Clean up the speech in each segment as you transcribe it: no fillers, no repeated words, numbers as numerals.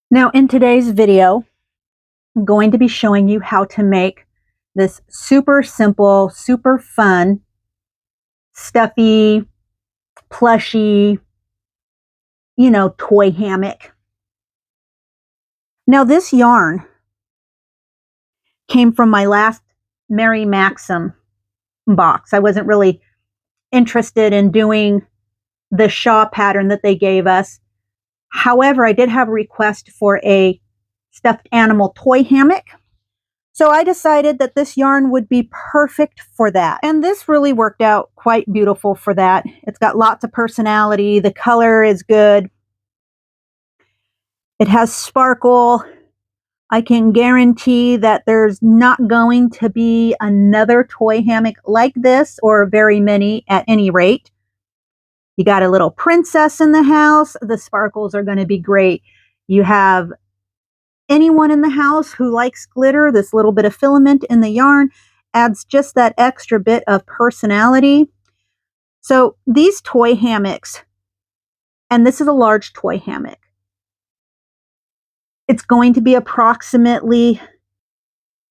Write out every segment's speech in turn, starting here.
Now in today's video, I'm going to be showing you how to make this super simple, super fun, stuffy, plushy, toy hammock. Now this yarn came from my last Mary Maxim box. I wasn't really interested in doing the Shaw pattern that they gave us. However, I did have a request for a stuffed animal toy hammock. So I decided that this yarn would be perfect for that. And this really worked out quite beautiful for that. It's got lots of personality. The color is good. It has sparkle. I can guarantee that there's not going to be another toy hammock like this, or very many at any rate. You got a little princess in the house. The sparkles are going to be great. You have anyone in the house who likes glitter. This little bit of filament in the yarn adds just that extra bit of personality. So these toy hammocks, and this is a large toy hammock, it's going to be approximately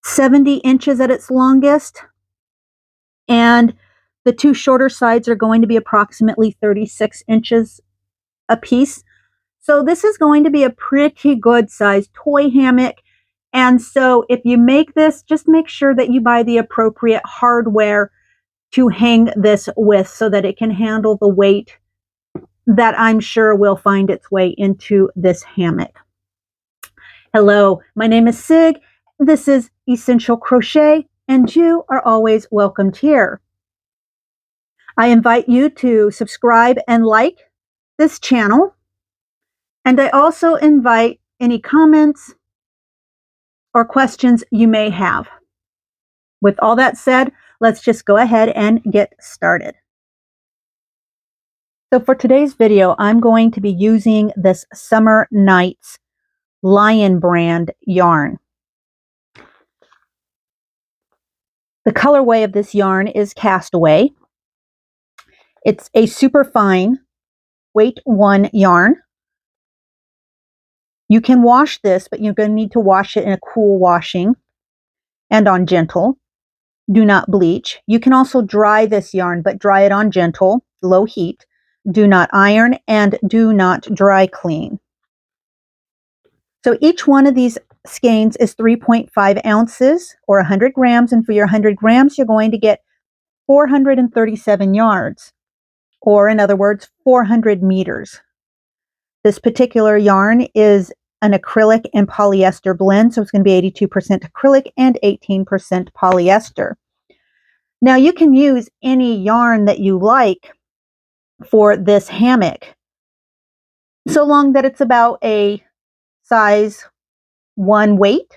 70 inches at its longest, and the two shorter sides are going to be approximately 36 inches a piece. So this is going to be a pretty good sized toy hammock. And so if you make this, just make sure that you buy the appropriate hardware to hang this with so that it can handle the weight that I'm sure will find its way into this hammock. Hello, my name is Sig. This is Essential Crochet, and you are always welcomed here. I invite you to subscribe and like this channel. And I also invite any comments or questions you may have. With all that said, let's just go ahead and get started. So for today's video, I'm going to be using this Summer Nights Lion brand yarn. The colorway of this yarn is Castaway. It's a super fine weight 1 yarn. You can wash this, but you're going to need to wash it in a cool washing and on gentle. Do not bleach. You can also dry this yarn, but dry it on gentle, low heat. Do not iron and do not dry clean. So each one of these skeins is 3.5 ounces or 100 grams. And for your 100 grams, you're going to get 437 yards, or in other words, 400 meters. This particular yarn is an acrylic and polyester blend, so it's going to be 82% acrylic and 18% polyester. Now you can use any yarn that you like for this hammock, so long that it's about a size 1 weight,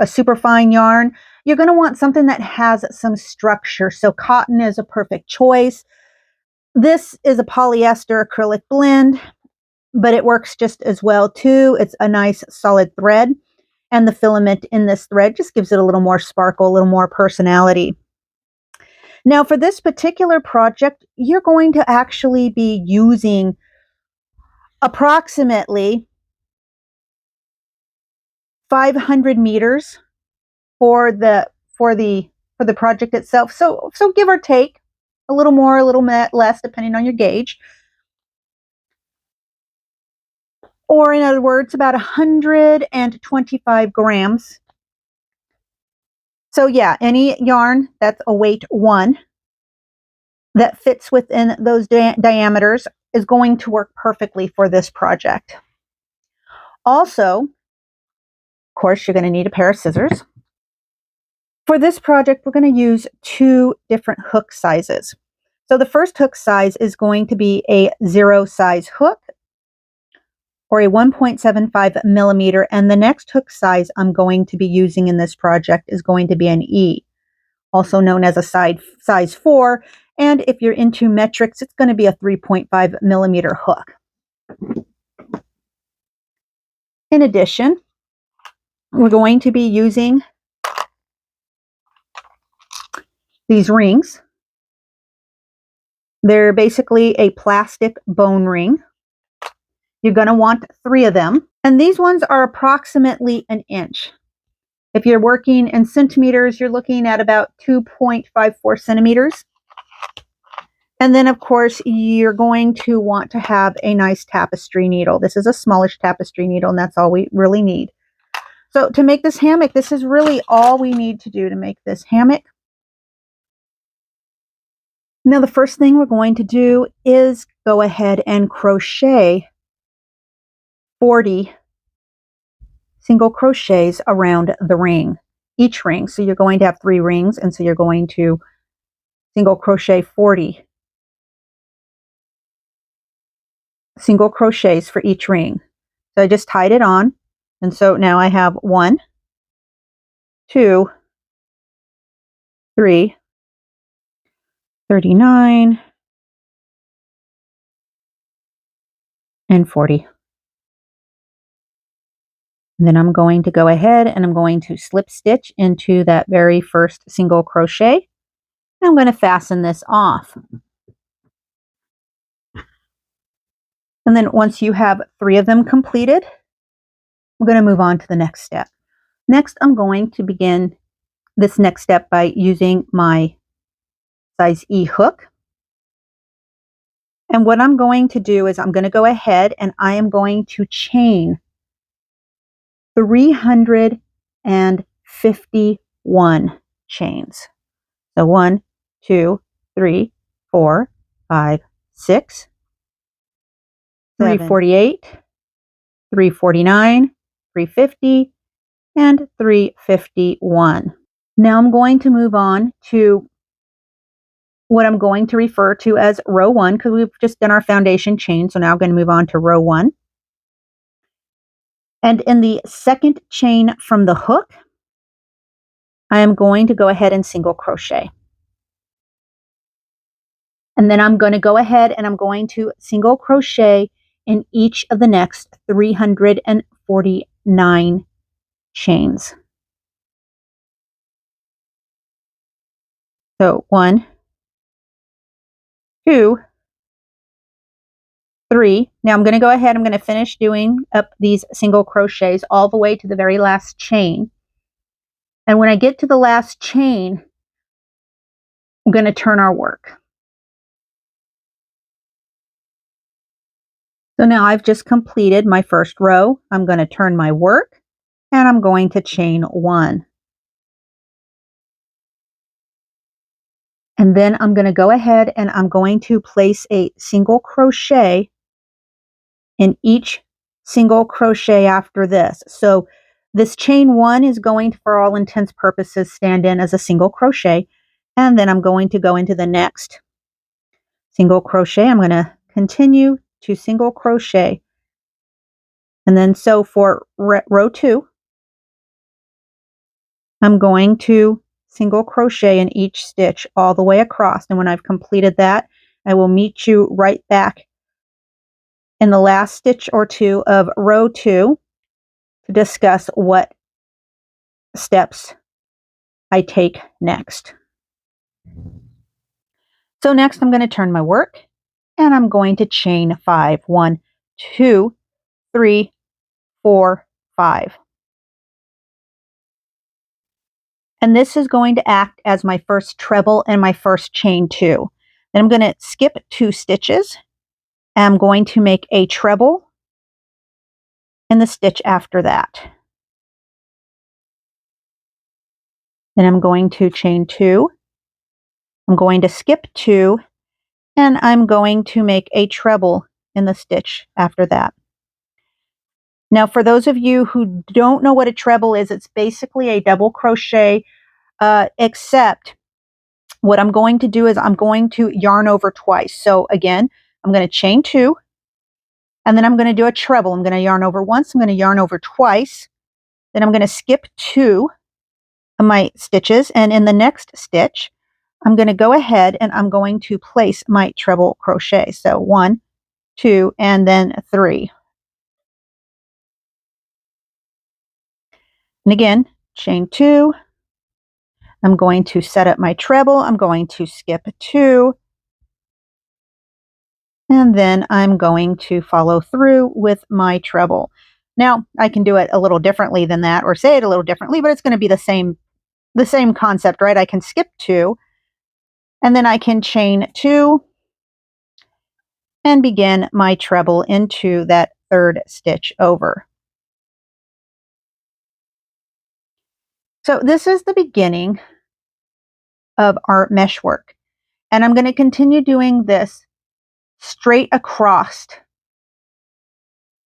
a super fine yarn. You're going to want something that has some structure, so cotton is a perfect choice. This is a polyester acrylic blend, but it works just as well too. It's a nice solid thread, and the filament in this thread just gives it a little more sparkle, a little more personality. Now for this particular project, you're going to actually be using approximately 500 meters for the project itself. So give or take a little more, a little less, depending on your gauge. Or in other words, about 125 grams. So yeah, any yarn that's a weight 1 that fits within those diameters is going to work perfectly for this project. Also, of course, you're going to need a pair of scissors. For this project, we're going to use 2 different hook sizes. So the first hook size is going to be a 0 size hook, or a 1.75 millimeter, and the next hook size I'm going to be using in this project is going to be an E, also known as a size 4, and if you're into metrics, it's going to be a 3.5 millimeter hook. In addition, we're going to be using these rings. They're basically a plastic bone ring. You're going to want 3 of them. And these ones are approximately an inch. If you're working in centimeters, you're looking at about 2.54 centimeters. And then, of course, you're going to want to have a nice tapestry needle. This is a smallish tapestry needle, and that's all we really need. So to make this hammock, this is really all we need to do to make this hammock. Now, the first thing we're going to do is go ahead and crochet 40 single crochets around the ring, each ring. So you're going to have 3 rings, and so you're going to single crochet 40 single crochets for each ring. So I just tied it on, and so now I have 1, 2, 3, 39, and 40. And then I'm going to go ahead and I'm going to slip stitch into that very first single crochet. I'm going to fasten this off. And then once you have 3 of them completed, we're going to move on to the next step. Next, I'm going to begin this next step by using my size E hook. And what I'm going to do is I'm going to go ahead and I am going to chain 351 chains. So 1, 2, 3, 4, 5, 6, 348, 349, 350, and 351. Now I'm going to move on to what I'm going to refer to as row 1, because we've just done our foundation chain. So now I'm going to move on to row 1. And in the second chain from the hook, I am going to go ahead and single crochet. And then I'm going to go ahead and I'm going to single crochet in each of the next 349 chains. So 1, 2, 3. Now I'm going to go ahead, I'm going to finish doing up these single crochets all the way to the very last chain. And when I get to the last chain, I'm going to turn our work. So now I've just completed my first row. I'm going to turn my work and I'm going to chain 1. And then I'm going to go ahead and I'm going to place a single crochet in each single crochet after this. So this chain 1 is going to, for all intents purposes, stand in as a single crochet. And then I'm going to go into the next single crochet. I'm going to continue to single crochet. And then so for row 2, I'm going to single crochet in each stitch all the way across. And when I've completed that, I will meet you right back in the last stitch or 2 of row 2 to discuss what steps I take next. So next I'm going to turn my work and I'm going to chain 5. 1, 2, 3, 4, 5. And this is going to act as my first treble and my first chain 2. Then I'm going to skip 2 stitches. And I'm going to make a treble in the stitch after that. Then I'm going to chain 2. I'm going to skip 2. And I'm going to make a treble in the stitch after that. Now, for those of you who don't know what a treble is, it's basically a double crochet, except what I'm going to do is I'm going to yarn over twice. So again, I'm going to chain 2, and then I'm going to do a treble. I'm going to yarn over once, I'm going to yarn over twice, then I'm going to skip 2 of my stitches, and in the next stitch, I'm going to go ahead and I'm going to place my treble crochet. So 1, 2, and then 3. And again, chain 2. I'm going to set up my treble. I'm going to skip 2. And then I'm going to follow through with my treble. Now I can do it a little differently than that, or say it a little differently, but it's going to be the same concept, right? I can skip 2, and then I can chain 2 and begin my treble into that 3rd stitch over. So this is the beginning of our mesh work, and I'm going to continue doing this straight across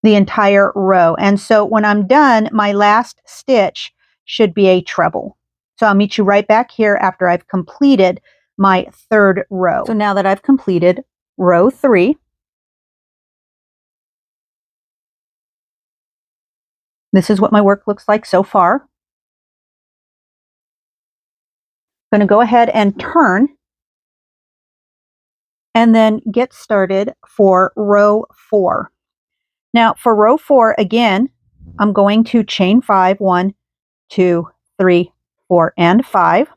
the entire row. And so when I'm done, my last stitch should be a treble. So I'll meet you right back here after I've completed my 3rd row. So now that I've completed row 3, this is what my work looks like so far. I'm going to go ahead and turn and then get started for row 4. Now for row 4, again, I'm going to chain 5, 1, 2, 3, 4, and 5.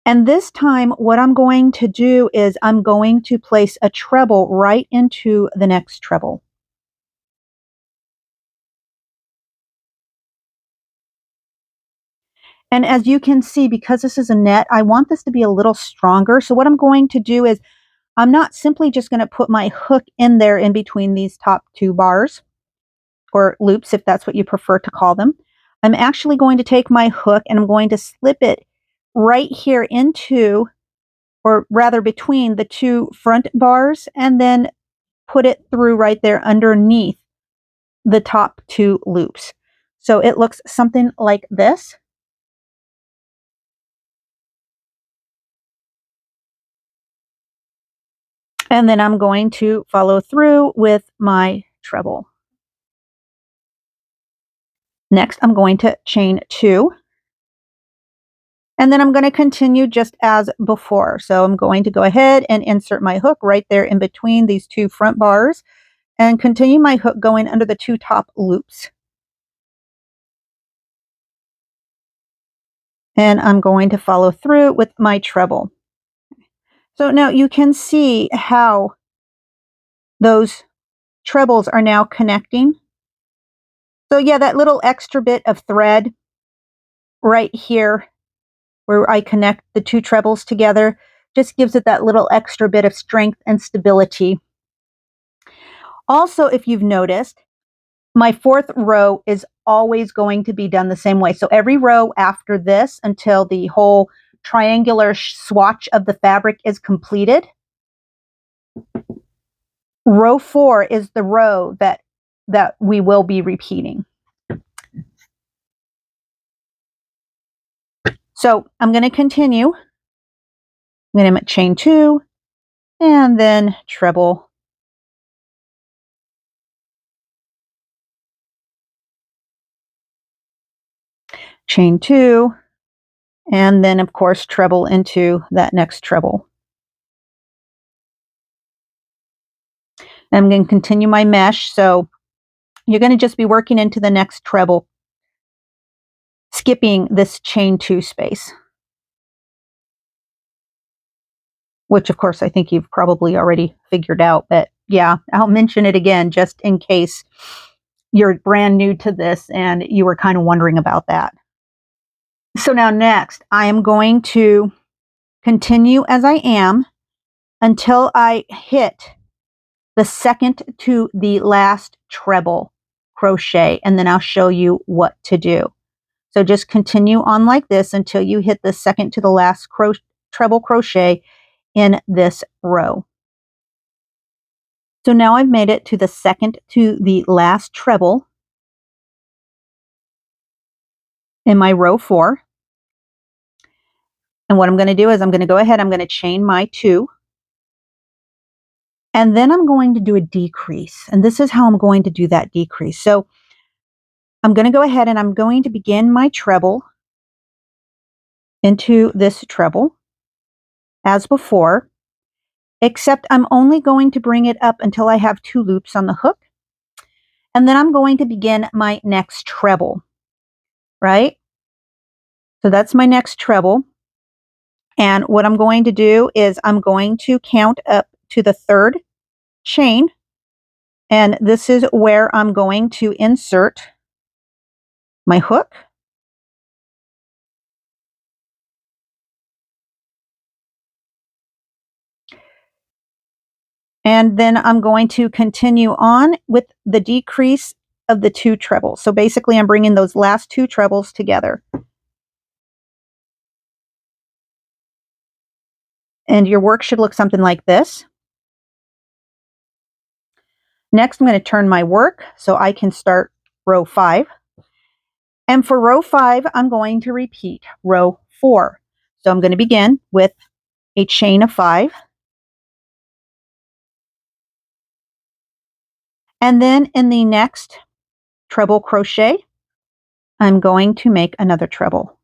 And this time what I'm going to do is I'm going to place a treble right into the next treble. And as you can see, because this is a net, I want this to be a little stronger. So what I'm going to do is I'm not simply just going to put my hook in there in between these top 2 bars, or loops if that's what you prefer to call them. I'm actually going to take my hook and I'm going to slip it right here into, or rather between the 2 front bars, and then put it through right there underneath the top 2 loops. So it looks something like this. And then I'm going to follow through with my treble. Next, I'm going to chain 2. And then I'm going to continue just as before. So I'm going to go ahead and insert my hook right there in between these 2 front bars and continue my hook going under the 2 top loops. And I'm going to follow through with my treble. So now you can see how those trebles are now connecting. So yeah, that little extra bit of thread right here where I connect the 2 trebles together just gives it that little extra bit of strength and stability. Also, if you've noticed, my 4th row is always going to be done the same way. So every row after this, until the whole triangular swatch of the fabric is completed, row 4 is the row that we will be repeating. So I'm going to continue. I'm going to chain 2 and then treble. Chain 2, and then of course treble into that next treble. I'm going to continue my mesh, so you're going to just be working into the next treble, skipping this chain 2 space, which of course I think you've probably already figured out, but yeah, I'll mention it again just in case you're brand new to this and you were kind of wondering about that. So now next, I am going to continue as I am until I hit the 2nd to the last treble crochet, and then I'll show you what to do. So just continue on like this until you hit the 2nd to the last treble crochet in this row. So now I've made it to the 2nd to the last treble in my row 4. And what I'm going to do is I'm going to go ahead, I'm going to chain my 2. And then I'm going to do a decrease. And this is how I'm going to do that decrease. So I'm going to go ahead and I'm going to begin my treble into this treble as before, except I'm only going to bring it up until I have 2 loops on the hook. And then I'm going to begin my next treble, right? So that's my next treble. And what I'm going to do is I'm going to count up to the 3rd chain, And this is where I'm going to insert my hook. And then I'm going to continue on with the decrease of the 2 trebles. So basically I'm bringing those last 2 trebles together. And your work should look something like this. Next, I'm going to turn my work so I can start row 5. And for row 5, I'm going to repeat row 4. So I'm going to begin with a chain of 5. And then in the next treble crochet, I'm going to make another treble.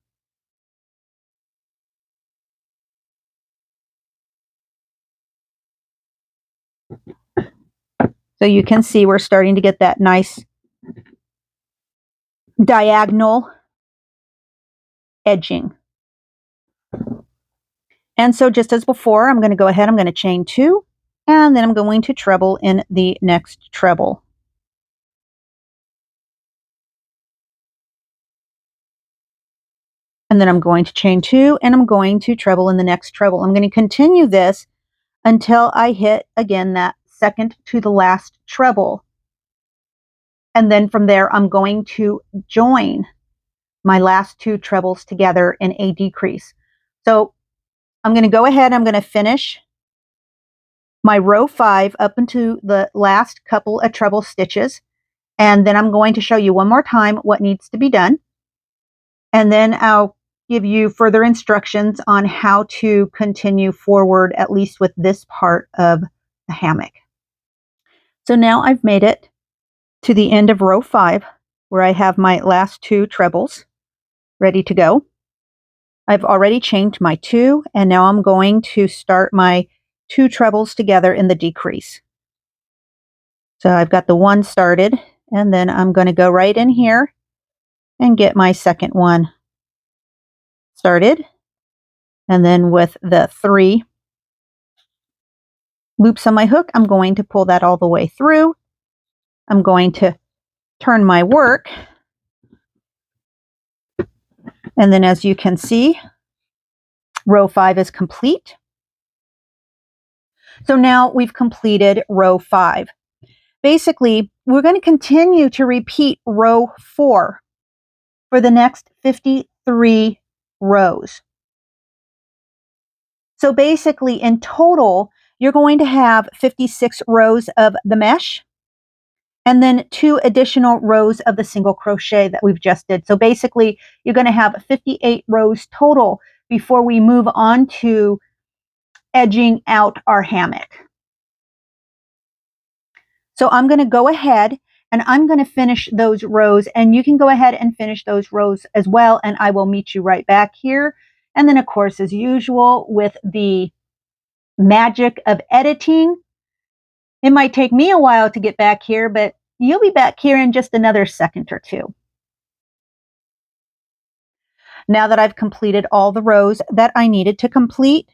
So you can see we're starting to get that nice diagonal edging. And so just as before, I'm going to go ahead, I'm going to chain 2, and then I'm going to treble in the next treble. And then I'm going to chain 2, and I'm going to treble in the next treble. I'm going to continue this until I hit, again, that second to the last treble. And then from there, I'm going to join my last 2 trebles together in a decrease. So I'm going to go ahead, I'm going to finish my row 5 up into the last couple of treble stitches. And then I'm going to show you one more time what needs to be done. And then I'll give you further instructions on how to continue forward, at least with this part of the hammock. So now I've made it to the end of row 5, where I have my last 2 trebles ready to go. I've already chained my 2, and now I'm going to start my 2 trebles together in the decrease. So I've got the 1 started, and then I'm going to go right in here and get my second one started. And then with the 3 loops on my hook, I'm going to pull that all the way through. I'm going to turn my work. And then as you can see, row 5 is complete. So now we've completed row 5. Basically, we're going to continue to repeat row 4 for the next 53 rows. So basically, in total, you're going to have 56 rows of the mesh, and then 2 additional rows of the single crochet that we've just did. So basically, you're going to have 58 rows total before we move on to edging out our hammock. So I'm going to go ahead and I'm going to finish those rows, and you can go ahead and finish those rows as well, and I will meet you right back here. And then, of course, as usual, with the magic of editing, it might take me a while to get back here, but you'll be back here in just another second or 2. Now that I've completed all the rows that I needed to complete,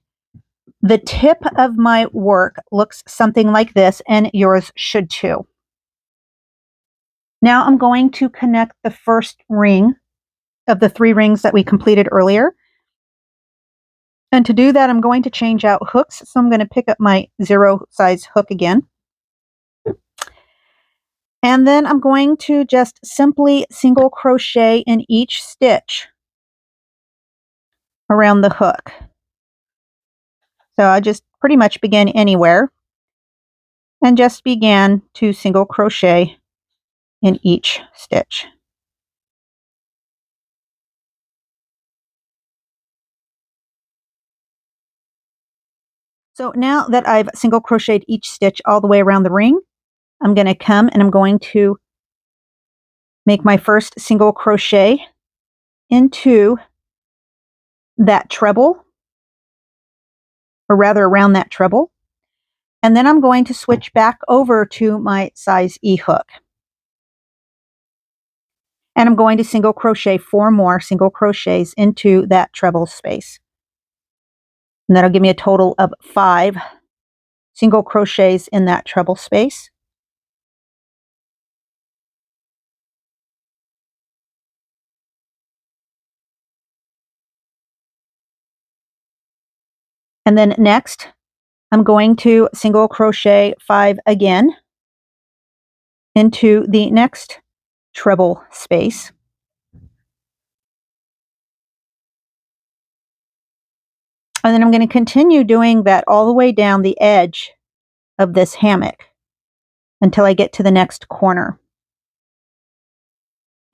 the tip of my work looks something like this, and yours should too. Now I'm going to connect the first ring of the 3 rings that we completed earlier. And to do that, I'm going to change out hooks. So I'm going to pick up my 0 size hook again. And then I'm going to just simply single crochet in each stitch around the hook. So I just pretty much begin anywhere and just began to single crochet in each stitch. So now that I've single crocheted each stitch all the way around the ring, I'm going to come and I'm going to make my first single crochet into that treble, or rather around that treble. And then I'm going to switch back over to my size E hook. And I'm going to single crochet 4 more single crochets into that treble space. And that'll give me a total of 5 single crochets in that treble space. And then next, I'm going to single crochet 5 again into the next treble space. And then I'm going to continue doing that all the way down the edge of this hammock until I get to the next corner.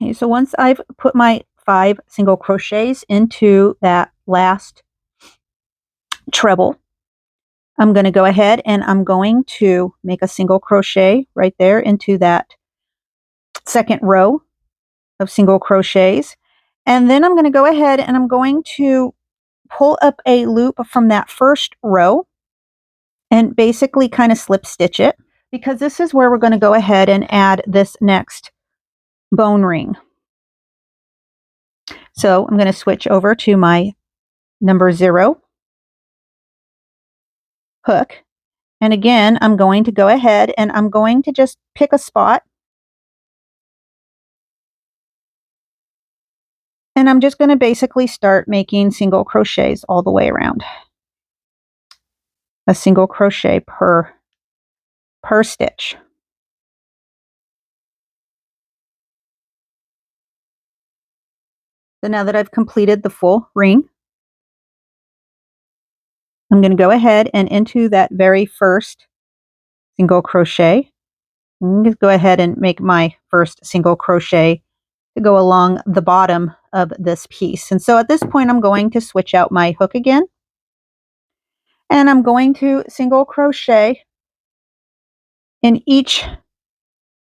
Okay, so once I've put my 5 single crochets into that last treble, I'm going to go ahead and I'm going to make a single crochet right there into that second row of single crochets. And then I'm going to go ahead and I'm going to pull up a loop from that first row and basically kind of slip stitch it, because this is where we're going to go ahead and add this next bone ring. So I'm going to switch over to my number 0 hook. And again, I'm going to go ahead and I'm going to just pick a spot. And I'm just going to basically start making single crochets all the way around. A single crochet per stitch. So now that I've completed the full ring, I'm going to go ahead and into that very first single crochet, I'm going to go ahead and make my first single crochet to go along the bottom of this piece. And so at this point, I'm going to switch out my hook again. And I'm going to single crochet in each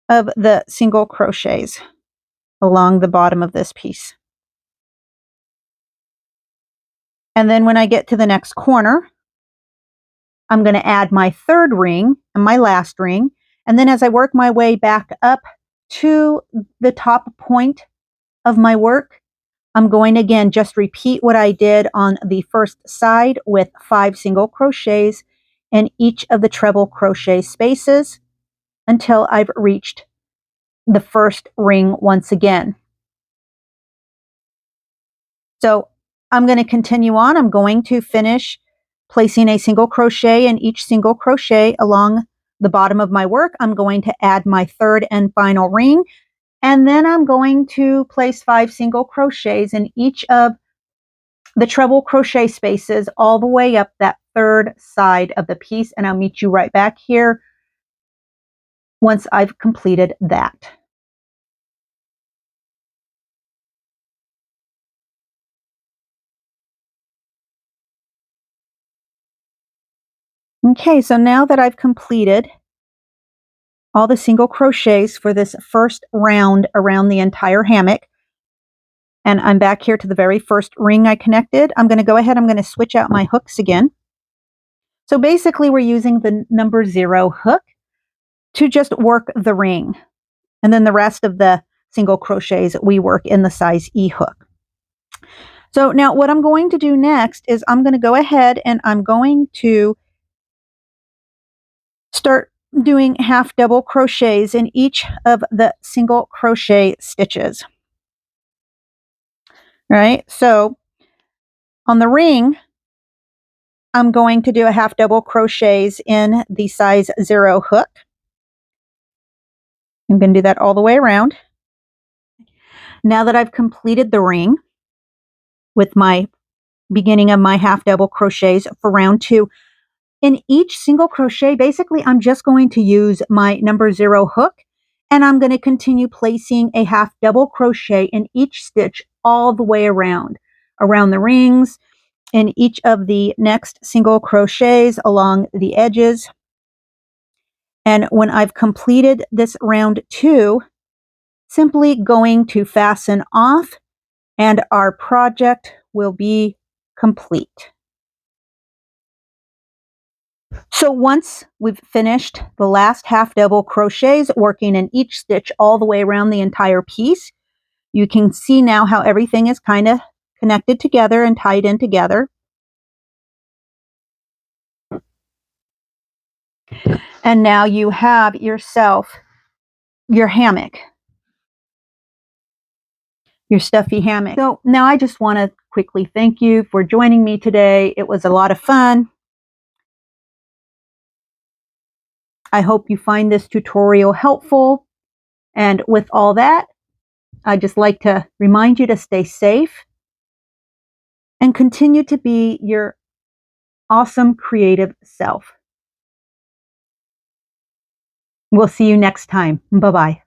of the single crochets along the bottom of this piece. And then when I get to the next corner, I'm going to add my third ring and my last ring. And then as I work my way back up to the top point of my work, I'm going to again just repeat what I did on the first side with 5 single crochets in each of the treble crochet spaces until I've reached the first ring once again. So I'm going to continue on. I'm going to finish placing a single crochet in each single crochet along the bottom of my work. I'm going to add my third and final ring, and then I'm going to place 5 single crochets in each of the treble crochet spaces all the way up that third side of the piece, and I'll meet you right back here once I've completed that. Okay, so now that I've completed all the single crochets for this first round around the entire hammock, and I'm back here to the very first ring I connected, I'm going to go ahead, I'm going to switch out my hooks again. So basically we're using the number 0 hook to just work the ring. And then the rest of the single crochets we work in the size E hook. So now what I'm going to do next is I'm going to go ahead and I'm going to start doing half double crochets in each of the single crochet stitches. All right, so on the ring, I'm going to do a half double crochets in the size 0 hook. I'm going to do that all the way around. Now that I've completed the ring with my beginning of my half double crochets for round 2, in each single crochet, basically, I'm just going to use my number 0 hook, and I'm going to continue placing a half double crochet in each stitch all the way around the rings, in each of the next single crochets along the edges. And when I've completed this round 2, simply going to fasten off, and our project will be complete. So once we've finished the last half double crochets working in each stitch all the way around the entire piece, you can see now how everything is kind of connected together and tied in together. And now you have yourself your hammock, your stuffy hammock. So now I just want to quickly thank you for joining me today. It was a lot of fun. I hope you find this tutorial helpful. And with all that, I'd just like to remind you to stay safe and continue to be your awesome creative self. We'll see you next time. Bye-bye.